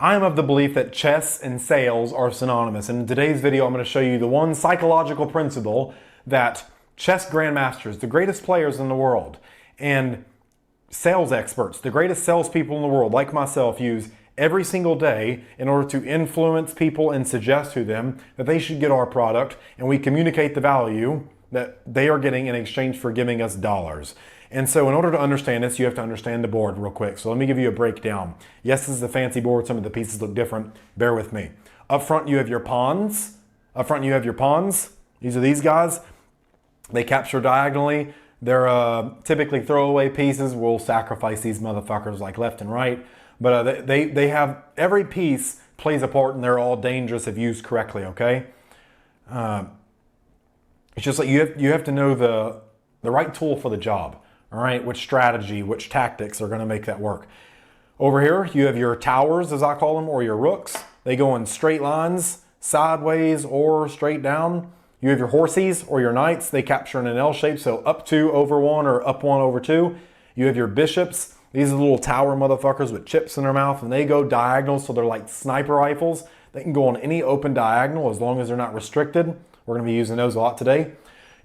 I am of the belief that chess and sales are synonymous. And in today's video, I'm going to show you the one psychological principle that chess grandmasters, the greatest players in the world, and sales experts, the greatest salespeople in the world, like myself, use every single day in order to influence people and suggest to them that they should get our product, and we communicate the value that they are getting in exchange for giving us dollars. And so in order to understand this, you have to understand the board real quick. So let me give you a breakdown. Yes, this is a fancy board. Some of the pieces look different. Bear with me. Up front, you have your pawns. These are these guys. They capture diagonally. They're typically throwaway pieces. We'll sacrifice these motherfuckers like left and right. But they have, every piece plays a part, and they're all dangerous if used correctly, okay? It's just like you have to know the right tool for the job. All right, which strategy, which tactics are going to make that work. Over here, you have your towers, as I call them, or your rooks. They go in straight lines, sideways, or straight down. You have your horsies, or your knights. They capture in an L shape, so up 2 over 1 or up 1 over 2. You have your bishops. These are the little tower motherfuckers with chips in their mouth, and they go diagonal, so they're like sniper rifles. They can go on any open diagonal as long as they're not restricted. We're going to be using those a lot today.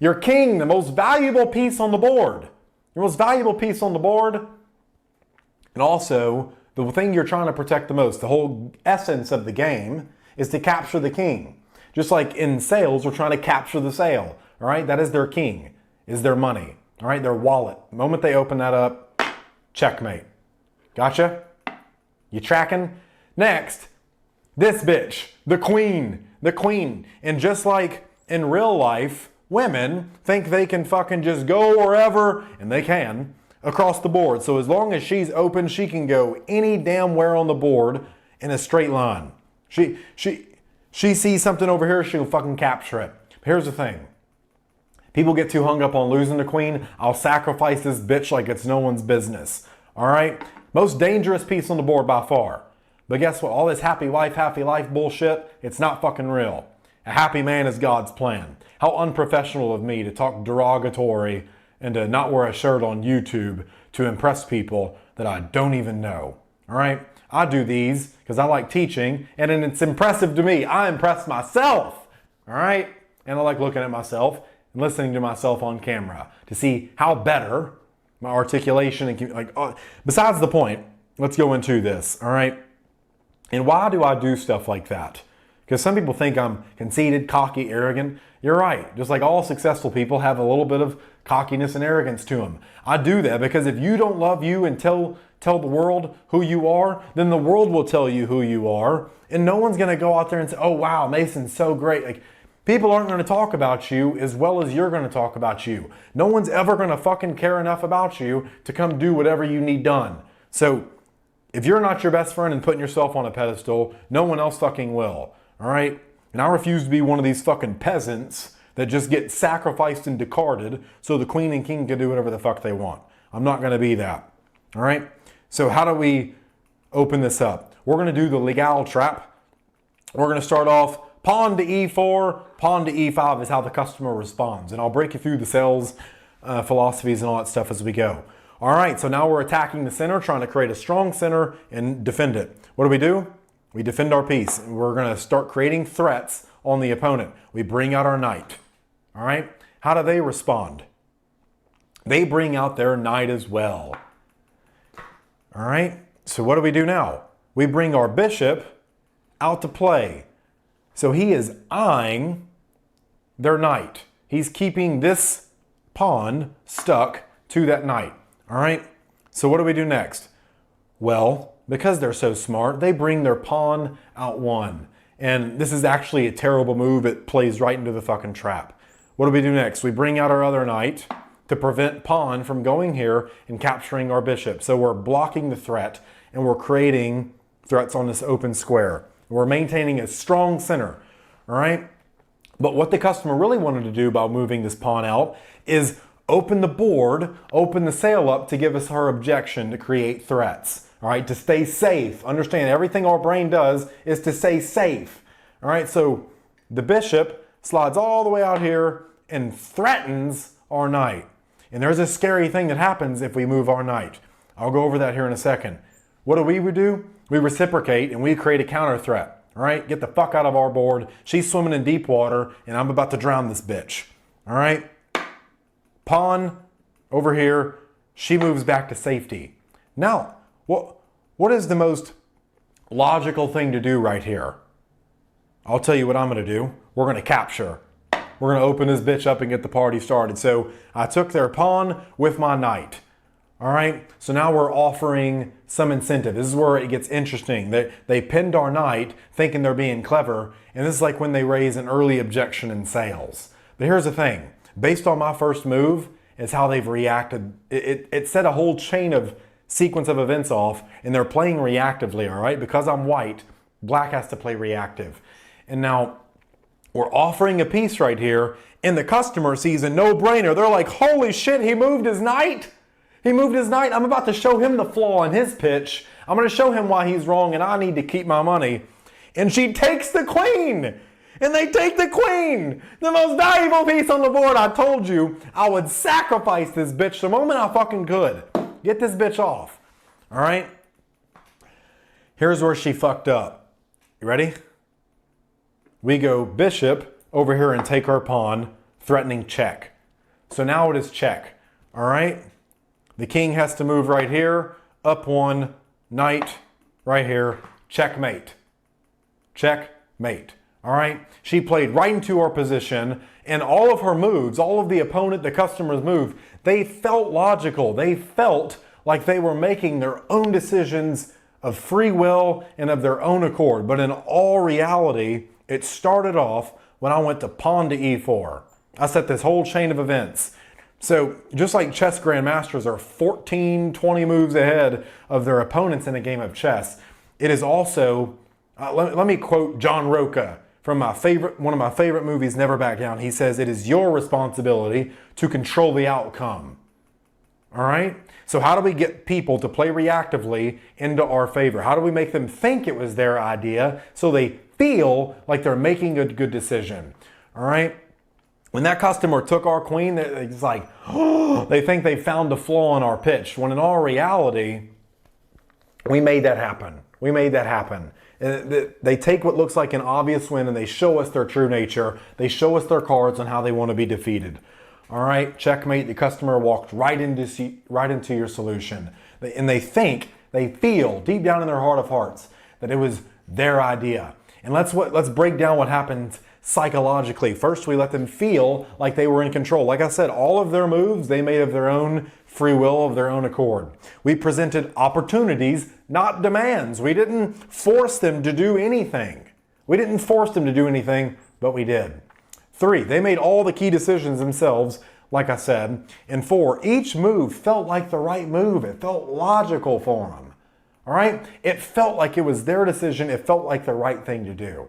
Your king, the most valuable piece on the board. Your most valuable piece on the board, and also the thing you're trying to protect the most. The whole essence of the game is to capture the king. Just like in sales, we're trying to capture the sale. All right, that is their king, is their money. All right, their wallet. The moment they open that up, checkmate. Gotcha? You tracking? Next, this bitch, the queen, the queen. And just like in real life, women think they can fucking just go wherever, and they can, across the board. So as long as she's open, she can go any damn where on the board in a straight line. She sees something over here, she'll fucking capture it. But here's the thing. People get too hung up on losing the queen. I'll sacrifice this bitch like it's no one's business. All right? Most dangerous piece on the board by far. But guess what? All this happy life bullshit, it's not fucking real. A happy man is God's plan. How unprofessional of me to talk derogatory and to not wear a shirt on YouTube to impress people that I don't even know. All right? I do these because I like teaching, and it's impressive to me. I impress myself. All right? And I like looking at myself and listening to myself on camera to see how better my articulation and besides the point, let's go into this. All right? And why do I do stuff like that? Because some people think I'm conceited, cocky, arrogant. You're right. Just like all successful people have a little bit of cockiness and arrogance to them. I do that because if you don't love you and tell the world who you are, then the world will tell you who you are. And no one's going to go out there and say, oh, wow, Mason's so great. Like, people aren't going to talk about you as well as you're going to talk about you. No one's ever going to fucking care enough about you to come do whatever you need done. So if you're not your best friend and putting yourself on a pedestal, no one else fucking will. All right? And I refuse to be one of these fucking peasants that just get sacrificed and discarded so the queen and king can do whatever the fuck they want. I'm not going to be that. All right? So how do we open this up? We're going to do the legal trap. We're going to start off pawn to e4, pawn to e5 is how the customer responds. And I'll break you through the sales philosophies and all that stuff as we go. All right, so now we're attacking the center, trying to create a strong center and defend it. What do? We defend our piece. We're going to start creating threats on the opponent. We bring out our knight. All right? How do they respond? They bring out their knight as well. All right? So what do we do now? We bring our bishop out to play. So he is eyeing their knight. He's keeping this pawn stuck to that knight. All right? So what do we do next? Well, because they're so smart, they bring their pawn out one. And this is actually a terrible move. It plays right into the fucking trap. What do we do next? We bring out our other knight to prevent pawn from going here and capturing our bishop. So we're blocking the threat, and we're creating threats on this open square. We're maintaining a strong center. All right? But what the customer really wanted to do by moving this pawn out is open the board, open the sail up to give us her objection to create threats. All right, to stay safe. Understand, everything our brain does is to stay safe. All right, so the bishop slides all the way out here and threatens our knight. And there's a scary thing that happens if we move our knight. I'll go over that here in a second. What do? we reciprocate and we create a counter threat. All right, get the fuck out of our board. She's swimming in deep water and I'm about to drown this bitch. All right, pawn over here, she moves back to safety. Now, what is the most logical thing to do right here? I'll tell you what I'm going to do. We're going to capture. We're going to open this bitch up and get the party started. So I took their pawn with my knight. All right, so now we're offering some incentive. This is where it gets interesting. They pinned our knight thinking they're being clever, and this is like when they raise an early objection in sales. But here's the thing. Based on my first move, is how they've reacted. It set a whole chain of sequence of events off, and they're playing reactively, all right? Because I'm white, black has to play reactive. And now we're offering a piece right here, and the customer sees a no-brainer. They're like, holy shit, he moved his knight? He moved his knight. I'm about to show him the flaw in his pitch. I'm going to show him why he's wrong, and I need to keep my money. And she takes the queen. And they take the queen, the most valuable piece on the board. I told you I would sacrifice this bitch the moment I fucking could. Get this bitch off. All right? Here's where she fucked up. You ready? We go bishop over here and take our pawn, threatening check. So now it is check. All right? The king has to move right here, up one, knight right here, checkmate. Checkmate. All right, she played right into our position, and all of her moves, all of the customer's move, they felt logical. They felt like they were making their own decisions of free will and of their own accord. But in all reality, it started off when I went to pawn to e4. I set this whole chain of events. So just like chess grandmasters are 14, 20 moves ahead of their opponents in a game of chess, it is also, let me quote John Roca, from one of my favorite movies, Never Back Down. He says, it is your responsibility to control the outcome. All right? So how do we get people to play reactively into our favor? How do we make them think it was their idea so they feel like they're making a good decision? All right? When that customer took our queen, it's like, oh, they think they found a flaw in our pitch. When in all reality, we made that happen. We made that happen. They take what looks like an obvious win and they show us their true nature. They show us their cards on how they want to be defeated. All right, checkmate. The customer walked right into your solution. And they feel deep down in their heart of hearts that it was their idea. And let's break down what happened psychologically. First, we let them feel like they were in control. Like I said, all of their moves, they made of their own free will, of their own accord. We presented opportunities, not demands. We didn't force them to do anything. But we did. 3, they made all the key decisions themselves, like I said. And 4, each move felt like the right move. It felt logical for them. All right? It felt like it was their decision. It felt like the right thing to do.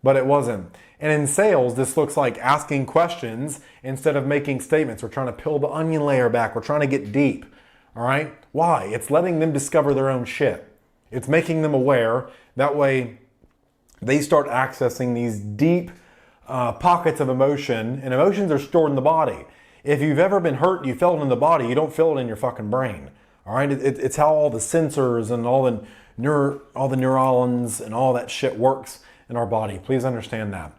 But it wasn't. And in sales, this looks like asking questions instead of making statements. We're trying to peel the onion layer back. We're trying to get deep. All right? Why? It's letting them discover their own shit. It's making them aware. That way, they start accessing these deep pockets of emotion. And emotions are stored in the body. If you've ever been hurt and you felt it in the body, you don't feel it in your fucking brain. All right? It's how all the sensors and all the neurons and all that shit works in our body. Please understand that.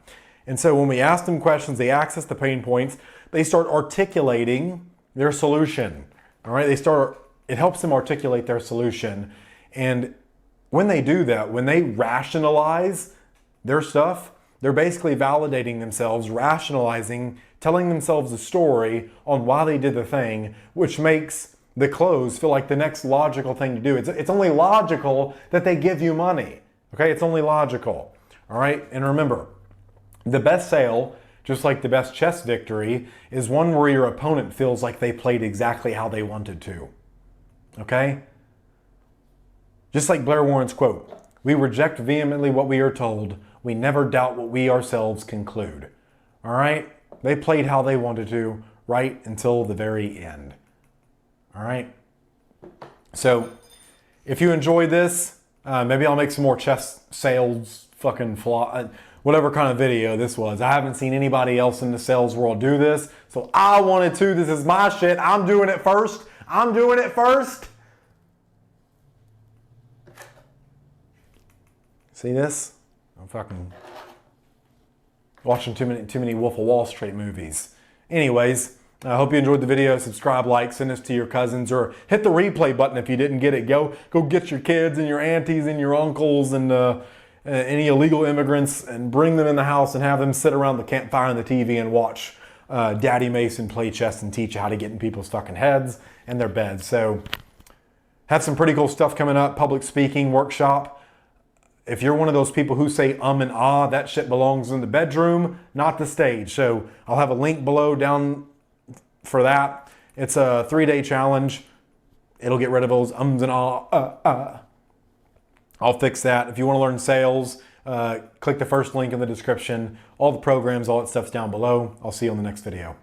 And so when we ask them questions, they access the pain points, they start articulating their solution. All right? It helps them articulate their solution. And when they do that, when they rationalize their stuff, they're basically validating themselves, rationalizing, telling themselves a story on why they did the thing, which makes the close feel like the next logical thing to do. It's only logical that they give you money. Okay? It's only logical. All right? And remember, the best sale, just like the best chess victory, is one where your opponent feels like they played exactly how they wanted to. Okay? Just like Blair Warren's quote, we reject vehemently what we are told. We never doubt what we ourselves conclude. All right? They played how they wanted to right until the very end. All right? So, if you enjoyed this, maybe I'll make some more chess sales whatever kind of video this was. I haven't seen anybody else in the sales world do this, so I wanted to. This is my shit. I'm doing it first. See this? I'm fucking watching too many Wolf of Wall Street movies. Anyways, I hope you enjoyed the video. Subscribe, like, send this to your cousins, or hit the replay button if you didn't get it. Go get your kids and your aunties and your uncles and any illegal immigrants and bring them in the house and have them sit around the campfire on the TV and watch Daddy Mason play chess and teach you how to get in people's fucking heads and their beds. So, have some pretty cool stuff coming up. Public speaking workshop. If you're one of those people who say and ah, that shit belongs in the bedroom, not the stage. So I'll have a link below down for that. It's a 3-day challenge. It'll get rid of those ums and ah. I'll fix that. If you want to learn sales, click the first link in the description. All the programs, all that stuff's down below. I'll see you on the next video.